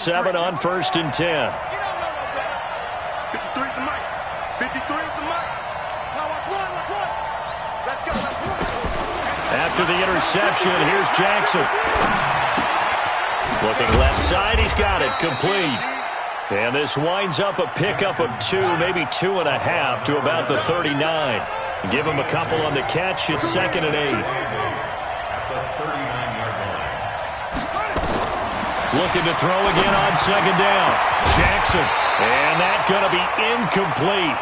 7 on 1st and 10. 53 is the mic. 53 is the mic. Now watch one. Let's go. After the interception, here's Jackson. Looking left side, he's got it, complete. And this winds up a pickup of 2, maybe 2.5 to about the 39. Give him a couple on the catch. It's 2nd and 8. Looking to throw again on 2nd down. Jackson. And that's going to be incomplete.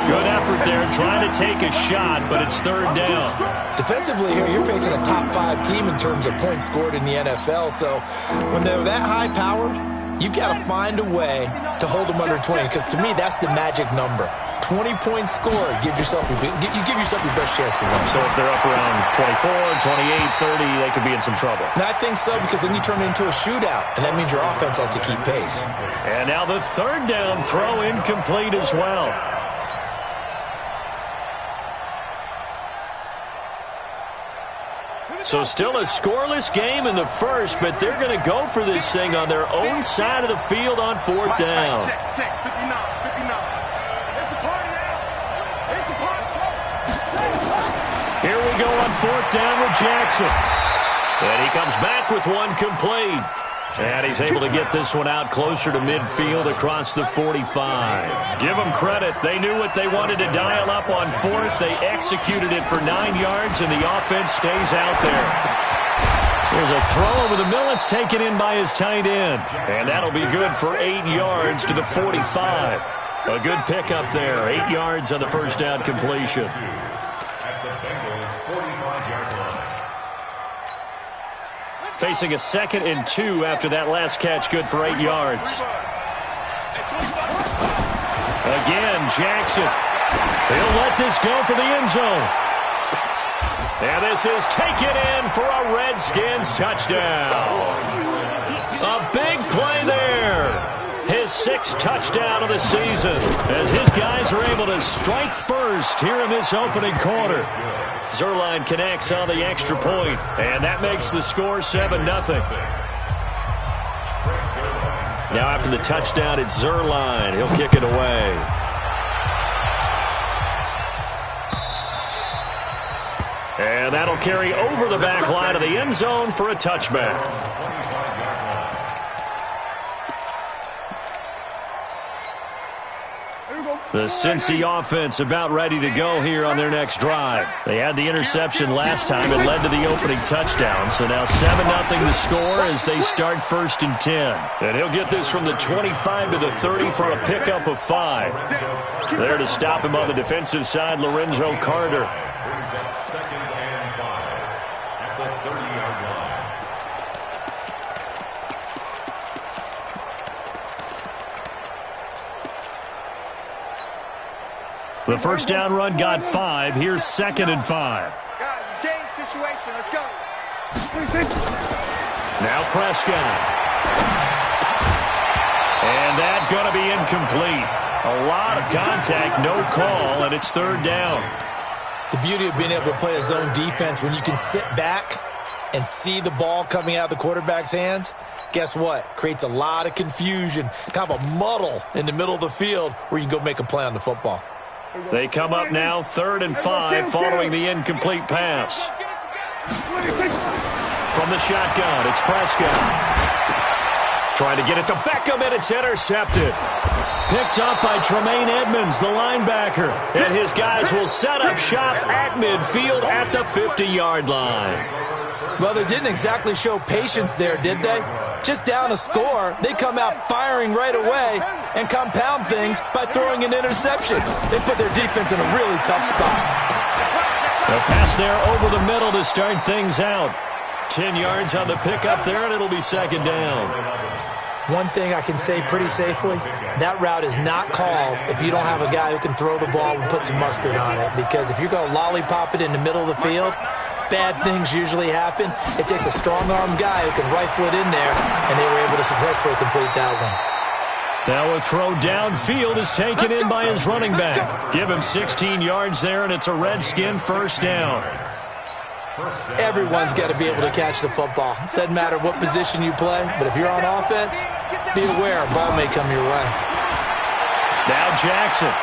Good effort there, trying to take a shot, but it's 3rd down. Defensively here, you're facing a top 5 team in terms of points scored in the NFL. So when they're that high-powered, you've got to find a way to hold them under 20, because to me, that's the magic number. 20-point score, you give yourself your best chance to win. So if they're up around 24, 28, 30, they could be in some trouble. And I think so, because then you turn it into a shootout, and that means your offense has to keep pace. And now the 3rd down throw incomplete as well. So still a scoreless game in the first, but they're going to go for this thing on their own side of the field on 4th down. Check. 59. It's a party now. It's a party. Here we go on 4th down with Jackson. And he comes back with one complete. And he's able to get this one out closer to midfield across the 45. Give them credit. They knew what they wanted to dial up on 4th. They executed it for 9 yards, and the offense stays out there. There's a throw over the middle. It's taken in by his tight end. And that'll be good for 8 yards to the 45. A good pickup there. 8 yards on the first down completion. Facing a 2nd and 2 after that last catch, good for 8 yards. Again, Jackson. He'll let this go for the end zone. And this is taken in for a Redskins touchdown. A big play there. His 6th touchdown of the season as his guys are able to strike first here in this opening quarter. Zuerlein connects on the extra point, and that makes the score 7-0. Now after the touchdown, it's Zuerlein. He'll kick it away. And that'll carry over the back line of the end zone for a touchback. The Cincy offense about ready to go here on their next drive. They had the interception last time. It led to the opening touchdown. So now 7-0 the score as they start 1st and 10. And he'll get this from the 25 to the 30 for a pickup of 5. There to stop him on the defensive side, Lorenzo Carter. The first down run got 5. Here's 2nd and 5. Guys, it's game situation. Let's go. Now Prescott. And that's going to be incomplete. A lot of contact, no call, and it's 3rd down. The beauty of being able to play a zone defense when you can sit back and see the ball coming out of the quarterback's hands, guess what? Creates a lot of confusion, kind of a muddle in the middle of the field where you can go make a play on the football. They come up now 3rd and 5 following the incomplete pass. From the shotgun, it's Prescott. Trying to get it to Beckham, and it's intercepted. Picked up by Tremaine Edmonds, the linebacker. And his guys will set up shop at midfield at the 50-yard line. Well, they didn't exactly show patience there, did they? Just down a score, they come out firing right away and compound things by throwing an interception. They put their defense in a really tough spot. A pass there over the middle to start things out. 10 yards on the pickup there, and it'll be 2nd down. One thing I can say pretty safely, that route is not called if you don't have a guy who can throw the ball and put some mustard on it. Because if you're going to lollipop it in the middle of the field, bad things usually happen. It takes a strong-arm guy who can rifle it in there, and they were able to successfully complete that one. Now a throw downfield is taken in by his running back. Give him 16 yards there, and it's a Redskin 1st down. Everyone's got to be able to catch the football. Doesn't matter what position you play, but if you're on offense, be aware, a ball may come your way. Now Jackson.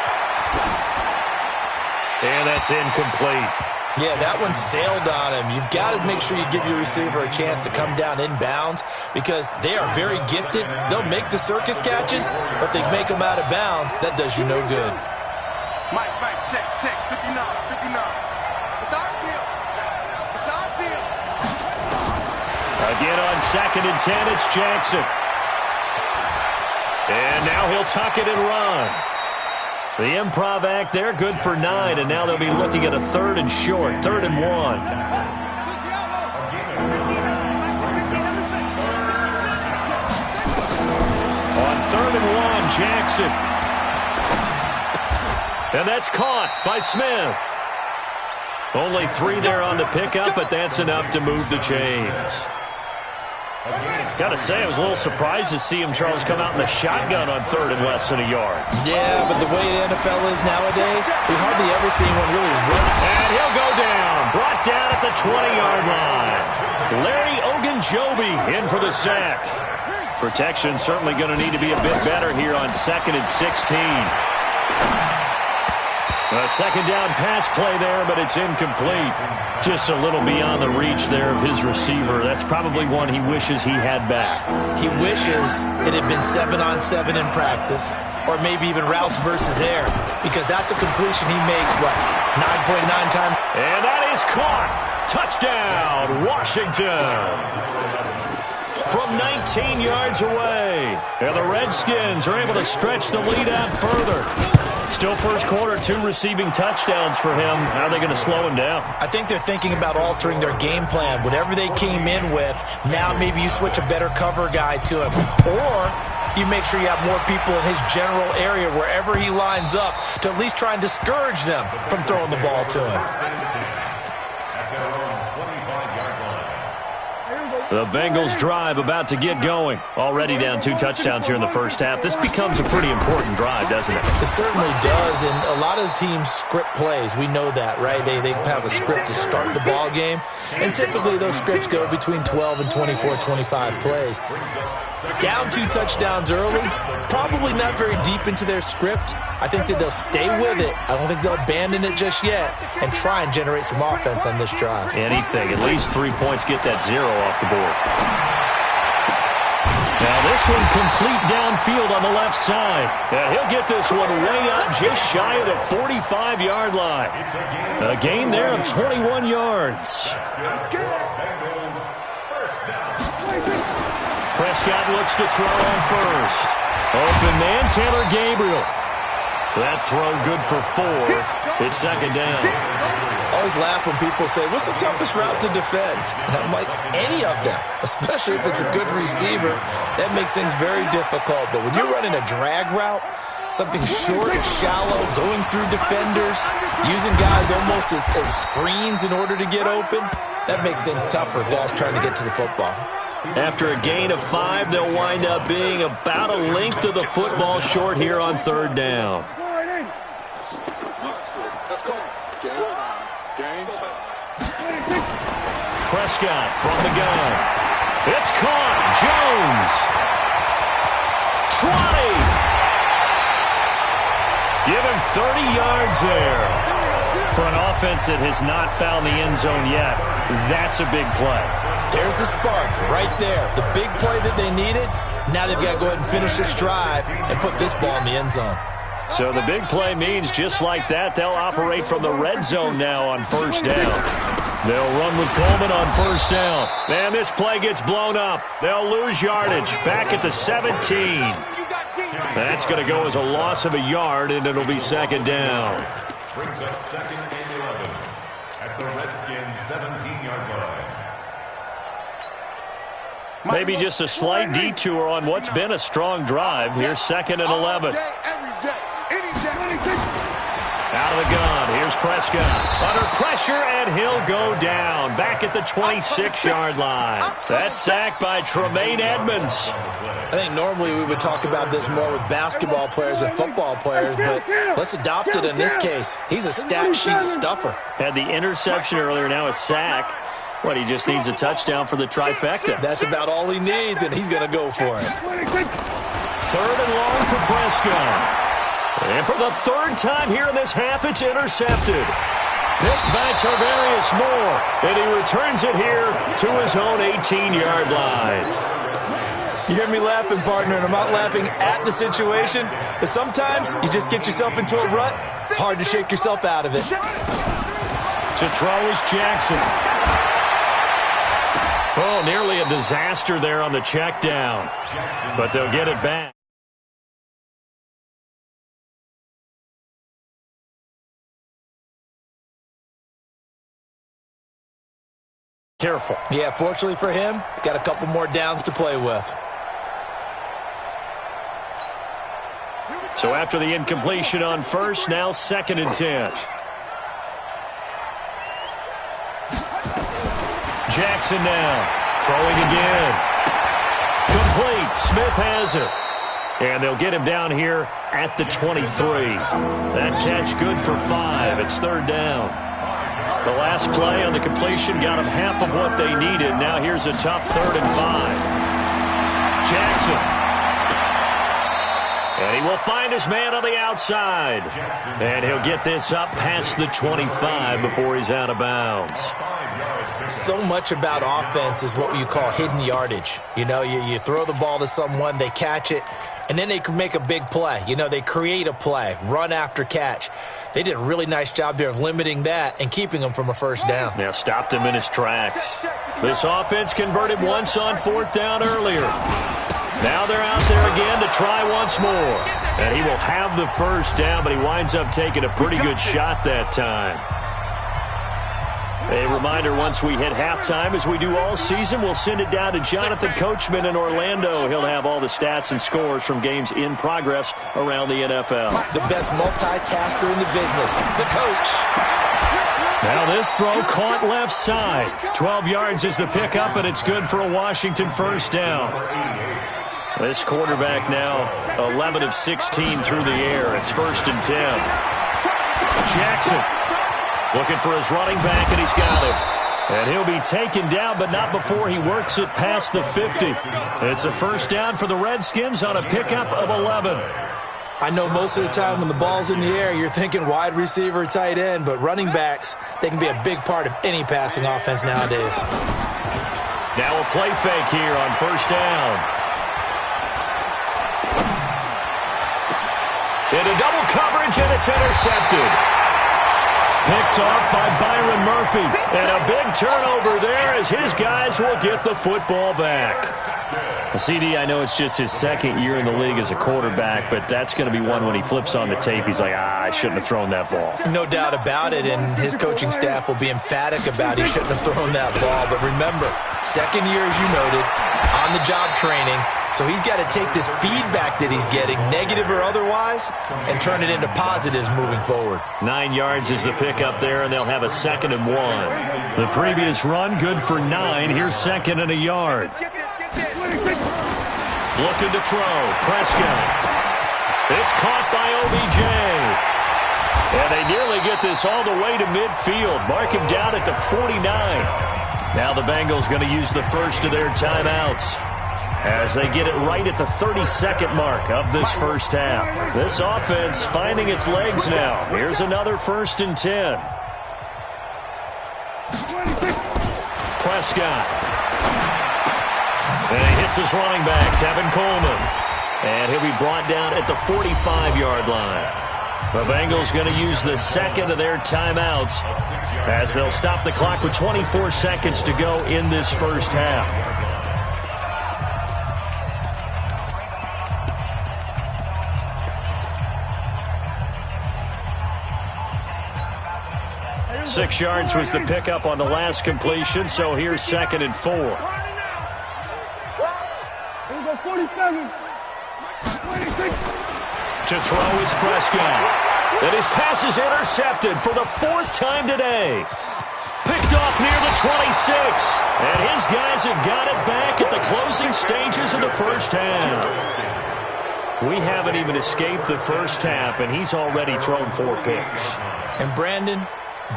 And that's incomplete. Yeah, that one sailed on him. You've got to make sure you give your receiver a chance to come down inbounds because they are very gifted. They'll make the circus catches, but they make them out of bounds. That does you no good. Mike, check, 59. It's our field. It's our field. Again on 2nd and 10, it's Jackson. And now he'll tuck it and run. The improv act there, good for 9, and now they'll be looking at a 3rd and short, 3rd and 1. On 3rd and 1, Jackson. And that's caught by Smith. Only 3 there on the pickup, but that's enough to move the chains. Got to say, I was a little surprised to see him, Charles, come out in the shotgun on 3rd and less than a yard. Yeah, but the way the NFL is nowadays, we hardly ever see anyone really run. And he'll go down. Brought down at the 20-yard line. Larry Ogunjobi in for the sack. Protection certainly going to need to be a bit better here on 2nd and 16. A second down pass play there, but it's incomplete. Just a little beyond the reach there of his receiver. That's probably one he wishes he had back. He wishes it had been 7-on-7 in practice, or maybe even routes versus air, because that's a completion he makes, 9.9 times. And that is caught. Touchdown, Washington. From 19 yards away. And the Redskins are able to stretch the lead out further. Still first quarter, 2 receiving touchdowns for him. How are they going to slow him down? I think they're thinking about altering their game plan. Whatever they came in with, now maybe you switch a better cover guy to him. Or you make sure you have more people in his general area wherever he lines up to at least try and discourage them from throwing the ball to him. The Bengals drive about to get going. Already down 2 touchdowns here in the first half. This becomes a pretty important drive, doesn't it? It certainly does, and a lot of the teams script plays. We know that, right? They have a script to start the ball game, and typically those scripts go between 12 and 24, 25 plays. Down 2 touchdowns early, probably not very deep into their script. I think that they'll stay with it. I don't think they'll abandon it just yet and try and generate some offense on this drive. Anything. At least 3 points, get that 0 off the board. Now this one complete downfield on the left side. And he'll get this one way up just shy of the 45-yard line. A gain there of 21 yards. Prescott looks to throw on first. Open man, Taylor Gabriel. That throw good for 4. It's second down. Always laugh when people say, what's the toughest route to defend? And I'm like, any of them, especially if it's a good receiver. That makes things very difficult. But when you're running a drag route, something short and shallow, going through defenders, using guys almost as screens in order to get open, that makes things tougher, guys trying to get to the football. After a gain of 5, they'll wind up being about a length of the football short here on 3rd down. Prescott from the gun. It's caught. Jones. 20. Give him 30 yards there. For an offense that has not found the end zone yet, that's a big play. There's the spark right there. The big play that they needed. Now they've got to go ahead and finish this drive and put this ball in the end zone. So the big play means just like that, they'll operate from the red zone now on first down. They'll run with Coleman on first down. And this play gets blown up. They'll lose yardage back at the 17. That's going to go as a loss of a yard, and it'll be second down. Brings up 2nd and 11 at the Redskins' 17-yard line. Maybe just a slight detour on what's been a strong drive. Here's 2nd and 11. Out of the gun. Here's Prescott. Under pressure, and he'll go down. Back at the 26-yard line. That's sacked by Tremaine Edmonds. I think normally we would talk about this more with basketball players and football players, but let's adopt it in this case. He's a stat sheet stuffer. Had the interception earlier, now a sack. Well, he just needs a touchdown for the trifecta. That's about all he needs, and he's going to go for it. 3rd and long for Prescott. And for the 3rd time here in this half, it's intercepted. Picked by Tarvarius Moore, and he returns it here to his own 18-yard line. You hear me laughing, partner, and I'm not laughing at the situation, but sometimes you just get yourself into a rut. It's hard to shake yourself out of it. To throw is Jackson. Oh, nearly a disaster there on the check down, but they'll get it back. Careful. Yeah, fortunately for him, got a couple more downs to play with. So after the incompletion on first, now 2nd and 10. Jackson now, throwing again. Complete, Smith has it. And they'll get him down here at the 23. That catch good for 5. It's 3rd down. The last play on the completion got them half of what they needed. Now here's a tough 3rd and 5. Jackson. And he will find his man on the outside. And he'll get this up past the 25 before he's out of bounds. So much about offense is what you call hidden yardage. You know, you throw the ball to someone, they catch it, and then they can make a big play. You know, they create a play, run after catch. They did a really nice job there of limiting that and keeping him from a 1st down. Now stopped him in his tracks. This offense converted once on 4th down earlier. Now they're out there again to try once more. And he will have the 1st down, but he winds up taking a pretty good shot that time. A reminder, once we hit halftime, as we do all season, we'll send it down to Jonathan Coachman in Orlando. He'll have all the stats and scores from games in progress around the NFL. The best multitasker in the business, the coach. Now this throw caught left side. 12 yards is the pickup, and it's good for a Washington 1st down. This quarterback now 11 of 16 through the air. It's 1st and 10. Jackson looking for his running back, and he's got him. And he'll be taken down, but not before he works it past the 50. It's a 1st down for the Redskins on a pickup of 11. I know most of the time when the ball's in the air, you're thinking wide receiver, tight end, but running backs, they can be a big part of any passing offense nowadays. Now a play fake here on 1st down. Into double coverage, and it's intercepted. Picked off by Byron Murphy. And a big turnover there as his guys will get the football back. CD, I know it's just his 2nd year in the league as a quarterback, but that's going to be one when he flips on the tape, he's like, I shouldn't have thrown that ball. No doubt about it, and his coaching staff will be emphatic about he shouldn't have thrown that ball. But remember, 2nd year, as you noted, on-the-job training, so he's got to take this feedback that he's getting, negative or otherwise, and turn it into positives moving forward. 9 yards is the pickup there, and they'll have a 2nd and 1. The previous run, good for 9. Here's 2nd and a yard. Looking to throw. Prescott. It's caught by OBJ. And they nearly get this all the way to midfield. Mark him down at the 49. Now the Bengals going to use the first of their timeouts as they get it right at the 32nd mark of this 1st half. This offense finding its legs now. Here's another 1st and 10. Prescott. And he hits his running back, Tevin Coleman. And he'll be brought down at the 45-yard line. The Bengals going to use the 2nd of their timeouts as they'll stop the clock with 24 seconds to go in this 1st half. Six yards was the pickup on the last completion, so here's 2nd and 4. To throw is Prescott. And his pass is intercepted for the 4th time today. Picked off near the 26. And his guys have got it back at the closing stages of the 1st half. We haven't even escaped the 1st half, and he's already thrown 4 picks. And Brandon,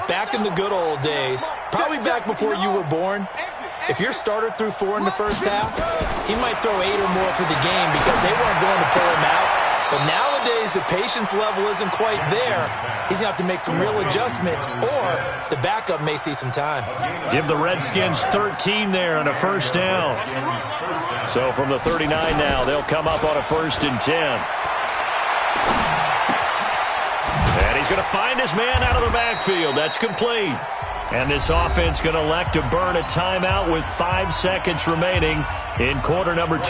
Back in the good old days, probably back before you were born, if your starter threw 4 in the first half, he might throw 8 or more for the game because they weren't going to pull him out. But nowadays, the patience level isn't quite there. He's going to have to make some real adjustments, or the backup may see some time. Give the Redskins 13 there on a first down. So from the 39 now, they'll come up on a 1st and 10. And he's going to find his man out of the backfield. That's complete. And this offense going to elect to burn a timeout with 5 seconds remaining in quarter number 2.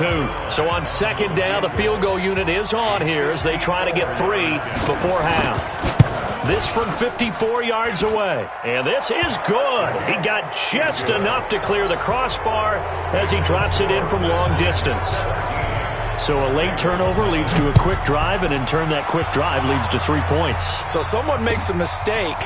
So on 2nd down, the field goal unit is on here as they try to get 3 before half. This from 54 yards away. And this is good. He got just enough to clear the crossbar as he drops it in from long distance. So a late turnover leads to a quick drive, and in turn that quick drive leads to 3 points. So someone makes a mistake,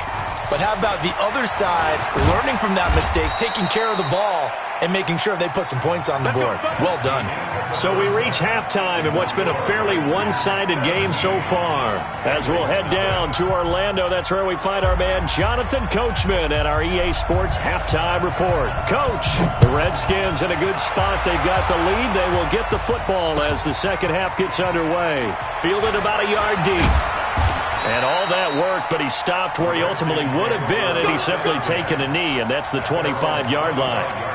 but how about the other side learning from that mistake, taking care of the ball, and making sure they put some points on the board? Well done. So we reach halftime in what's been a fairly one-sided game so far. As we'll head down to Orlando, that's where we find our man Jonathan Coachman at our EA Sports Halftime Report. Coach, the Redskins in a good spot. They've got the lead. They will get the football as the second half gets underway. Fielded about a yard deep. And all that work, but he stopped where he ultimately would have been, and he's simply taken a knee, and that's the 25-yard line.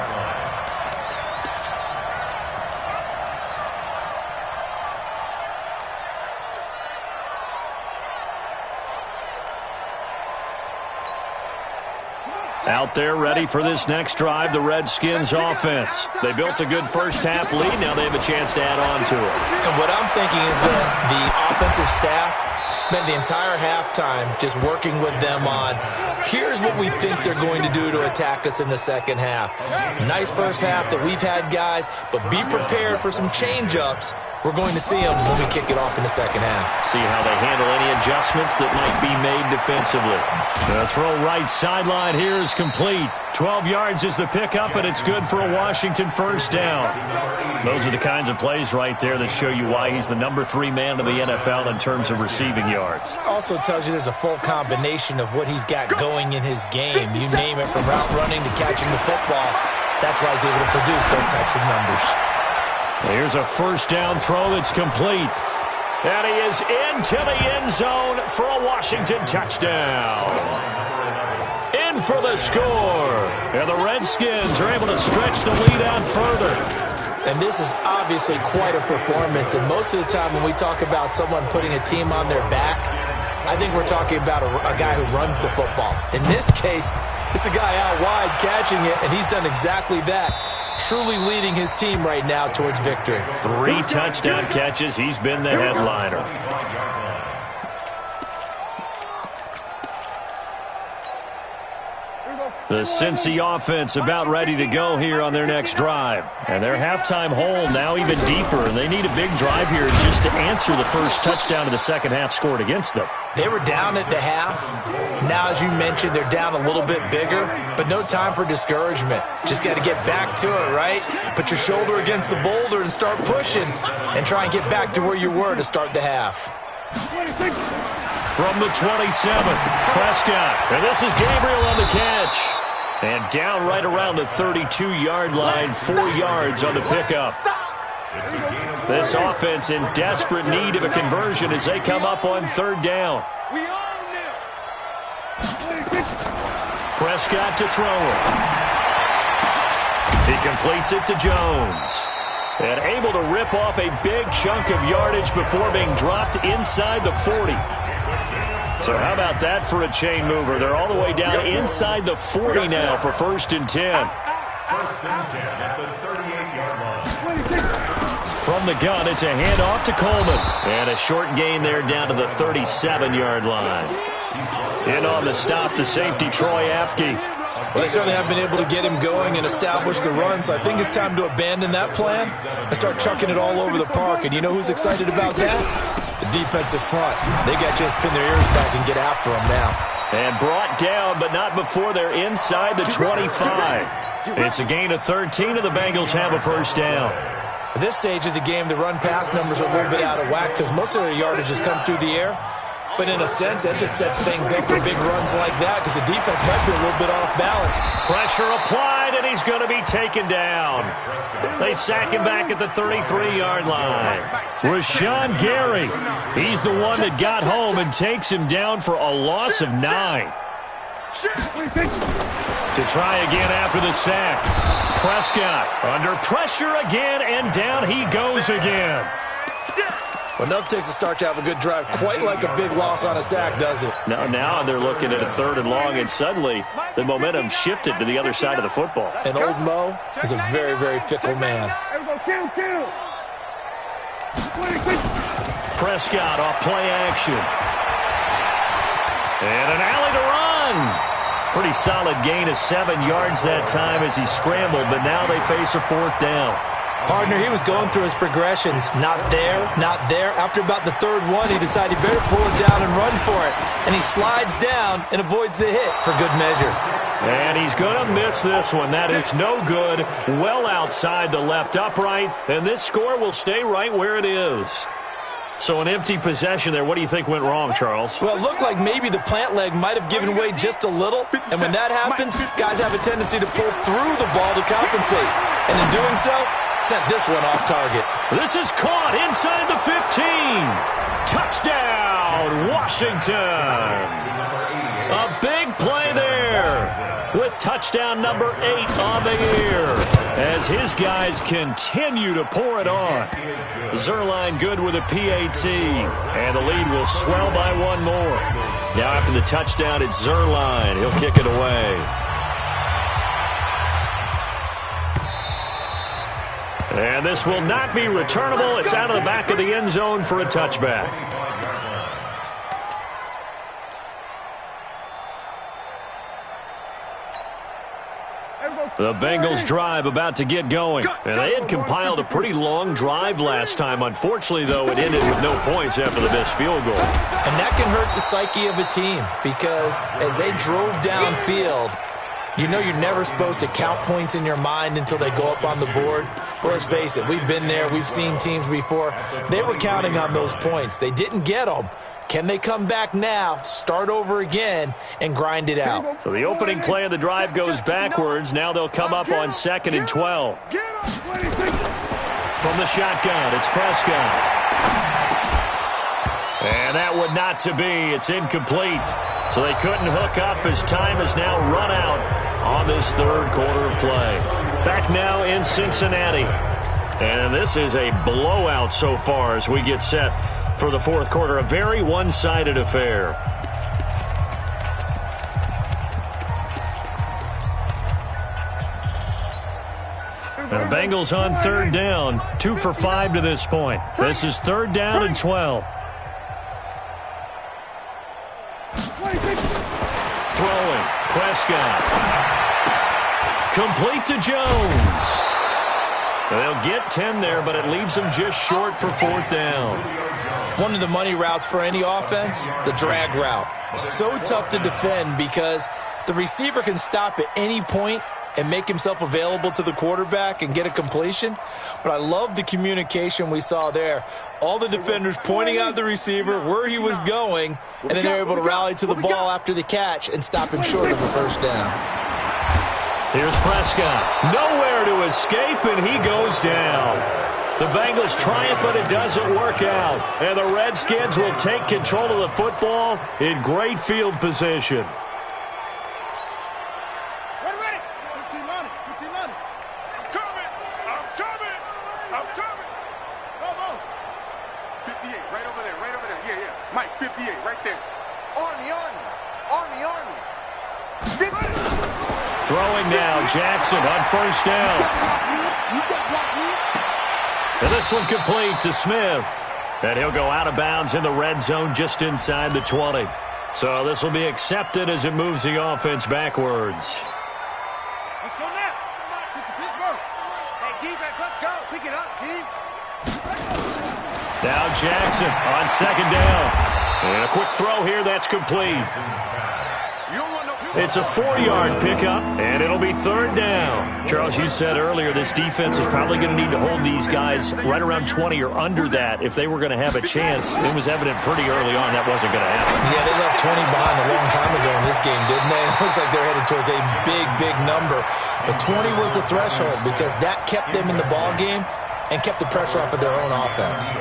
Out there ready for this next drive, the Redskins offense. They built a good first half lead. Now they have a chance to add on to it. And what I'm thinking is that the offensive staff spent the entire halftime just working with them on, here's what we think they're going to do to attack us in the second half. Nice first half that we've had, guys, but be prepared for some change-ups. We're going to see them when we kick it off in the second half. See how they handle any adjustments that might be made defensively. The throw right sideline here is complete. 12 yards is the pickup, and it's good for a Washington first down. Those are the kinds of plays right there that show you why he's the number 3 man in the NFL in terms of receiving yards. Also tells you there's a full combination of what he's got going in his game. You name it, from route running to catching the football. That's why he's able to produce those types of numbers. Here's a first down throw that's complete. And he is into the end zone for a Washington touchdown. In for the score. And the Redskins are able to stretch the lead out further. And this is obviously quite a performance. And most of the time when we talk about someone putting a team on their back, I think we're talking about a guy who runs the football. In this case, it's a guy out wide catching it, and he's done exactly that. Truly leading his team right now towards victory. 3 touchdown catches. He's been the headliner. The Cincy offense about ready to go here on their next drive. And their halftime hole now even deeper. And they need a big drive here just to answer the first touchdown of the second half scored against them. They were down at the half. Now, as you mentioned, they're down a little bit bigger. But no time for discouragement. Just got to get back to it, right? Put your shoulder against the boulder and start pushing. And try and get back to where you were to start the half. From the 27, Prescott. And this is Gabriel on the catch. And down right around the 32-yard line, 4 yards on the pickup. This offense in desperate need of a conversion as they come up on 3rd down. Prescott to throw it. He completes it to Jones. And able to rip off a big chunk of yardage before being dropped inside the 40. So how about that for a chain mover? They're all the way down inside the 40 now for 1st and 10. 1st and 10 at the 38-yard line. From the gun, it's a handoff to Coleman. And a short gain there down to the 37-yard line. In on the stop, the safety, Troy Apke. Well, they certainly have been able to get him going and establish the run, so I think it's time to abandon that plan and start chucking it all over the park. And you know who's excited about that? The defensive front. They got to just pin their ears back and get after them now. And brought down, but not before they're inside the 25. It's a gain of 13, and the Bengals have a first down. At this stage of the game, the run-pass numbers are a little bit out of whack because most of their yardage has come through the air. But in a sense, that just sets things up for big runs like that because the defense might be a little bit off balance. Pressure applied, and he's going to be taken down. They sack him back at the 33-yard line. Rashawn Gary, he's the one that got home and takes him down for a loss of 9. To try again after the sack. Prescott under pressure again, and down he goes again. Well, enough takes to start to have a good drive. Quite like a big loss on a sack, does it? Now they're looking at a 3rd and long, and suddenly the momentum shifted to the other side of the football. And old Mo is a very, very fickle man. Prescott off play action. And an alley to run. Pretty solid gain of 7 yards that time as he scrambled, but now they face a 4th down. Partner, he was going through his progressions. Not there, not there. After about the 3rd one, he decided he better pull it down and run for it. And he slides down and avoids the hit for good measure. And he's going to miss this one. That is no good. Well outside the left upright. And this score will stay right where it is. So an empty possession there. What do you think went wrong, Charles? Well, it looked like maybe the plant leg might have given way just a little. And when that happens, guys have a tendency to pull through the ball to compensate. And in doing so, sent this one off target. This is caught inside the 15. Touchdown, Washington. A big play there with touchdown number 8 on the year as his guys continue to pour it on. Zerline good with a PAT, and the lead will swell by 1 more. Now after the touchdown, it's Zerline. He'll kick it away. And this will not be returnable. It's out of the back of the end zone for a touchback. The Bengals drive about to get going. And they had compiled a pretty long drive last time. Unfortunately, though, it ended with no points after the missed field goal. And that can hurt the psyche of a team because as they drove downfield, you know you're never supposed to count points in your mind until they go up on the board. But let's face it, we've been there. We've seen teams before. They were counting on those points. They didn't get them. Can they come back now, start over again, and grind it out? So the opening play of the drive goes backwards. Now they'll come up on 2nd and 12. From the shotgun, it's Prescott. And that would not to be. It's incomplete. So they couldn't hook up as time has now run out on this 3rd quarter of play. Back now in Cincinnati. And this is a blowout so far as we get set for the 4th quarter. A very one-sided affair. And the Bengals on 3rd down. 2 for 5 to this point. This is 3rd down and 12. Throwing. Prescott. Complete to Jones. They'll get 10 there, but it leaves them just short for 4th down. One of the money routes for any offense, the drag route. So tough to defend because the receiver can stop at any point and make himself available to the quarterback and get a completion. But I love the communication we saw there. All the defenders pointing out the receiver, where he was going, and then they're able to rally to the ball after the catch and stop him short of a 1st down. Here's Prescott. Nowhere to escape, and he goes down. The Bengals triumph, but it doesn't work out. And the Redskins will take control of the football in great field position. Ready. 15 on it. I'm coming. Come on. 58, right over there. Yeah. Mike, 58, right there. Army. Throwing now, Jackson on 1st down. And this one complete to Smith. And he'll go out of bounds in the red zone just inside the 20. So this will be accepted as it moves the offense backwards. Let's go now. Pittsburgh. Hey, defense, let's go. Pick it up, team. Now Jackson on 2nd down. And a quick throw here, that's complete. You don't want no It's a 4-yard pickup, and it'll be third down. Charles, you said earlier this defense is probably going to need to hold these guys right around 20 or under that if they were going to have a chance. It was evident pretty early on that wasn't going to happen. Yeah, they left 20 behind a long time ago in this game, didn't they? It looks like they're headed towards a big, big number. But 20 was the threshold because that kept them in the ball game and kept the pressure off of their own offense.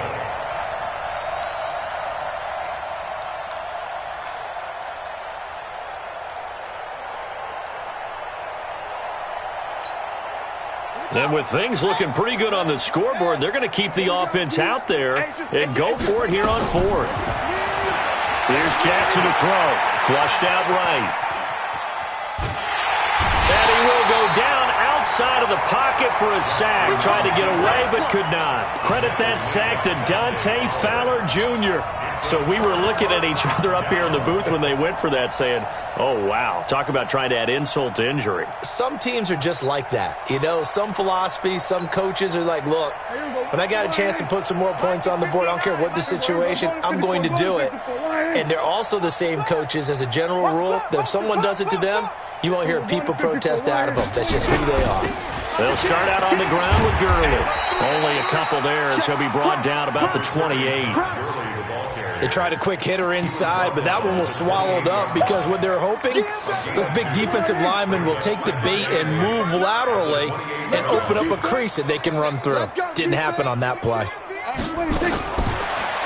And with things looking pretty good on the scoreboard, they're going to keep the offense out there and go for it here on fourth. Here's Jackson to throw. Flushed out right. And he will go down outside of the pocket for a sack. Tried to get away but could not. Credit that sack to Dante Fowler Jr. So we were looking at each other up here in the booth when they went for that saying, oh, wow, talk about trying to add insult to injury. Some teams are just like that. You know, some philosophies, some coaches are like, look, when I got a chance to put some more points on the board, I don't care what the situation, I'm going to do it. And they're also the same coaches as a general rule that if someone does it to them, you won't hear people protest out of them. That's just who they are. They'll start out on the ground with Gurley. Only a couple there as he'll be brought down about the 28. They tried a quick hitter inside, but that one was swallowed up because what they're hoping, those big defensive linemen will take the bait and move laterally and open up a crease that they can run through. Didn't happen on that play.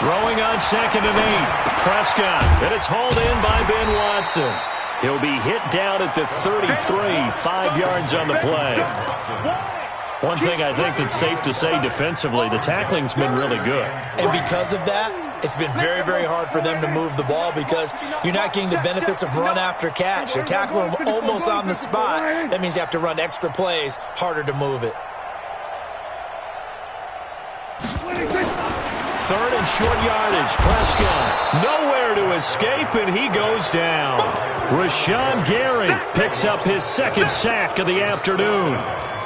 Throwing on 2nd and 8. Prescott, and it's hauled in by Ben Watson. He'll be hit down at the 33, 5 yards on the play. One thing I think that's safe to say defensively, the tackling's been really good. And because of that, it's been very, very hard for them to move the ball because you're not getting the benefits of run after catch. They're tackling them almost on the spot. That means you have to run extra plays, harder to move it. 3rd and short yardage. Prescott nowhere to escape, and he goes down. Rashawn Gary picks up his 2nd sack of the afternoon.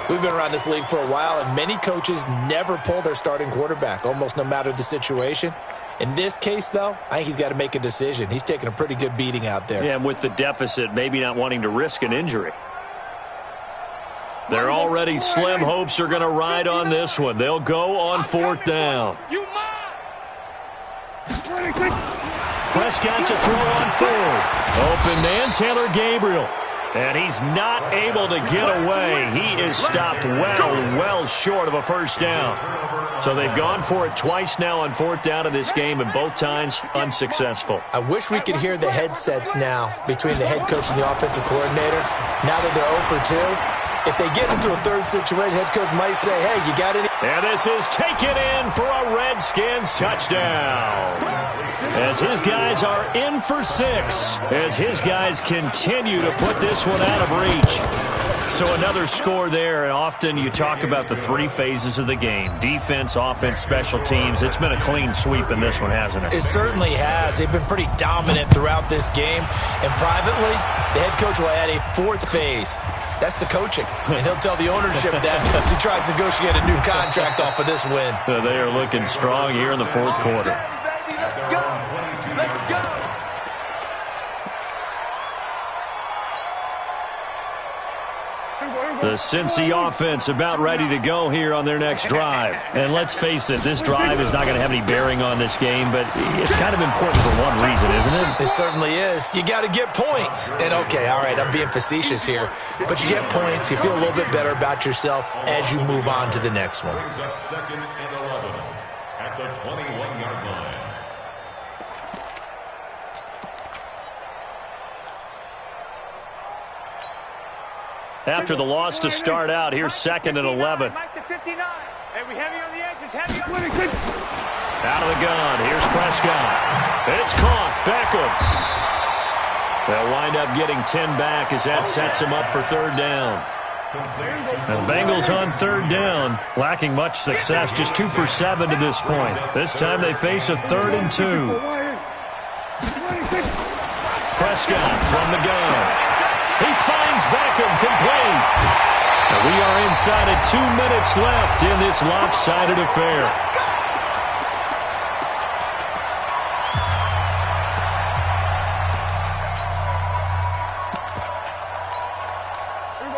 We've been around this league for a while, and many coaches never pull their starting quarterback, almost no matter the situation. In this case, though, I think he's got to make a decision. He's taking a pretty good beating out there. Yeah, and with the deficit, maybe not wanting to risk an injury. Their already slim hopes are going to ride on this one. They'll go on 4th down. Prescott to throw on 4th. Open man, Taylor Gabriel. And he's not able to get away. He is stopped well short of a first down. So they've gone for it twice now on 4th down in this game, and both times unsuccessful. I wish we could hear the headsets now between the head coach and the offensive coordinator. Now that they're 0 for 2. If they get into a third situation, head coach might say, hey, you got any? And this is taken in for a Redskins touchdown. As his guys are in for 6. As his guys continue to put this one out of reach. So another score there, and often you talk about the 3 phases of the game. Defense, offense, special teams. It's been a clean sweep in this one, hasn't it? It certainly has. They've been pretty dominant throughout this game. And privately, the head coach will add a 4th phase. That's the coaching. And he'll tell the ownership that as he tries to negotiate a new contract off of this win. They are looking strong here in the 4th quarter. Let's go. The Cincy offense about ready to go here on their next drive. And let's face it, this drive is not going to have any bearing on this game, but it's kind of important for one reason, isn't it? It certainly is. You got to get points. And, okay, all right, I'm being facetious here, but you get points, you feel a little bit better about yourself as you move on to the next one. 2nd and 11 at the 21-yard line. After the loss to start out, here's 2nd and 11. Out of the gun, here's Prescott. It's caught. Beckham. They'll wind up getting 10 back as that sets them up for 3rd down. And the Bengals on 3rd down, lacking much success, just 2 for 7 to this point. This time they face a 3rd and 2. Prescott from the gun. He finds Beckham complete. And we are inside of 2 minutes left in this lopsided affair.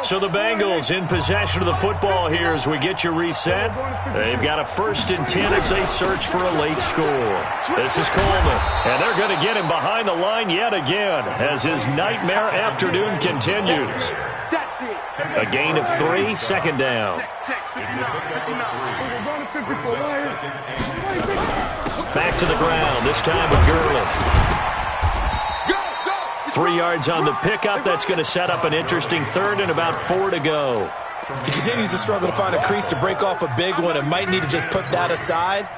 So the Bengals in possession of the football here as we get you reset. They've got a 1st and 10 as they search for a late score. This is Coleman, and they're going to get him behind the line yet again as his nightmare afternoon continues. A gain of 3, 2nd down. Back to the ground, this time with Gurley. 3 yards on the pickup. That's going to set up an interesting 3rd and about 4 to go. He continues to struggle to find a crease to break off a big one and might need to just put that aside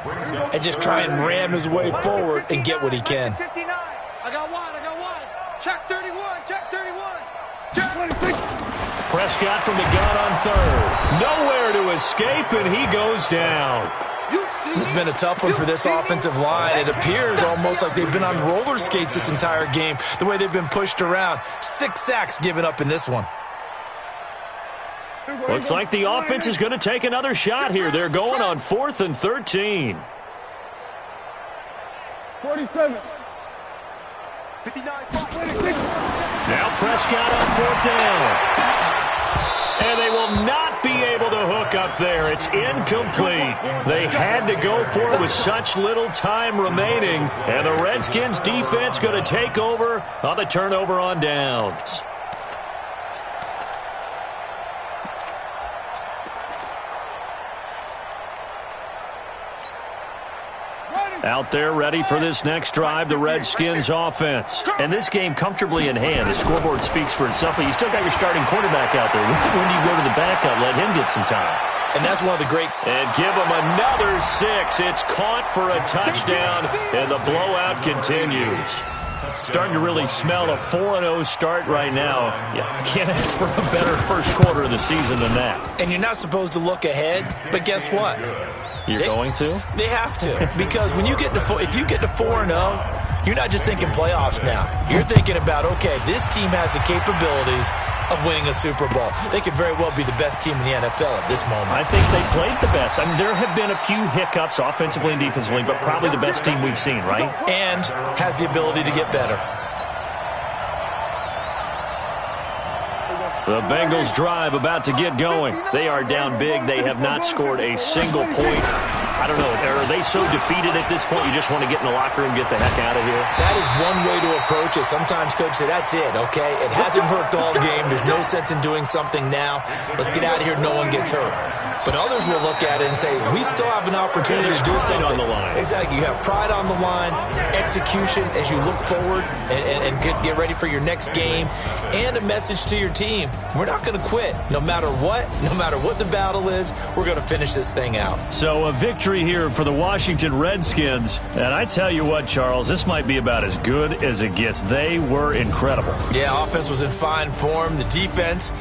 and just try and ram his way forward and get what he can. 59. I got one. Check 31. Check 31. Prescott from the gun on 3rd. Nowhere to escape, and he goes down. This has been a tough one for this offensive line. It appears almost like they've been on roller skates this entire game, the way they've been pushed around. 6 sacks given up in this one. Looks like the offense is going to take another shot here. They're going on 4th and 13. 47. 59. Now Prescott on 4th down. And they will not be able to hook up there. It's incomplete. They had to go for it with such little time remaining. And the Redskins defense going to take over on the turnover on downs. Out there ready for this next drive, the Redskins offense. And this game comfortably in hand. The scoreboard speaks for itself, but you still got your starting quarterback out there. When do you go to the backup? Let him get some time. And that's one of the great... And give him another 6. It's caught for a touchdown, and the blowout continues. Starting to really smell a 4-0 start right now. You can't ask for a better first quarter of the season than that. And you're not supposed to look ahead, but guess what? You're going to? They have to, because when you get to if you get to 4-0, you're not just thinking playoffs now. You're thinking about, okay, this team has the capabilities of winning a Super Bowl. They could very well be the best team in the NFL at this moment. I think they played the best. I mean, there have been a few hiccups offensively and defensively, but probably the best team we've seen, right? And has the ability to get better. The Bengals drive about to get going. They are down big. They have not scored a single point. I don't know. Are they so defeated at this point you just want to get in the locker room and get the heck out of here? That is one way to approach it. Sometimes coaches say, that's it, okay? It hasn't worked all game. There's no sense in doing something now. Let's get out of here. No one gets hurt. But others will look at it and say, we still have an opportunity to do something. On the line. Exactly. You have pride on the line, execution as you look forward and get ready for your next game, and a message to your team. We're not going to quit. No matter what the battle is, we're going to finish this thing out. So a victory here for the Washington Redskins. And I tell you what, Charles, this might be about as good as it gets. They were incredible. Yeah, offense was in fine form. The defense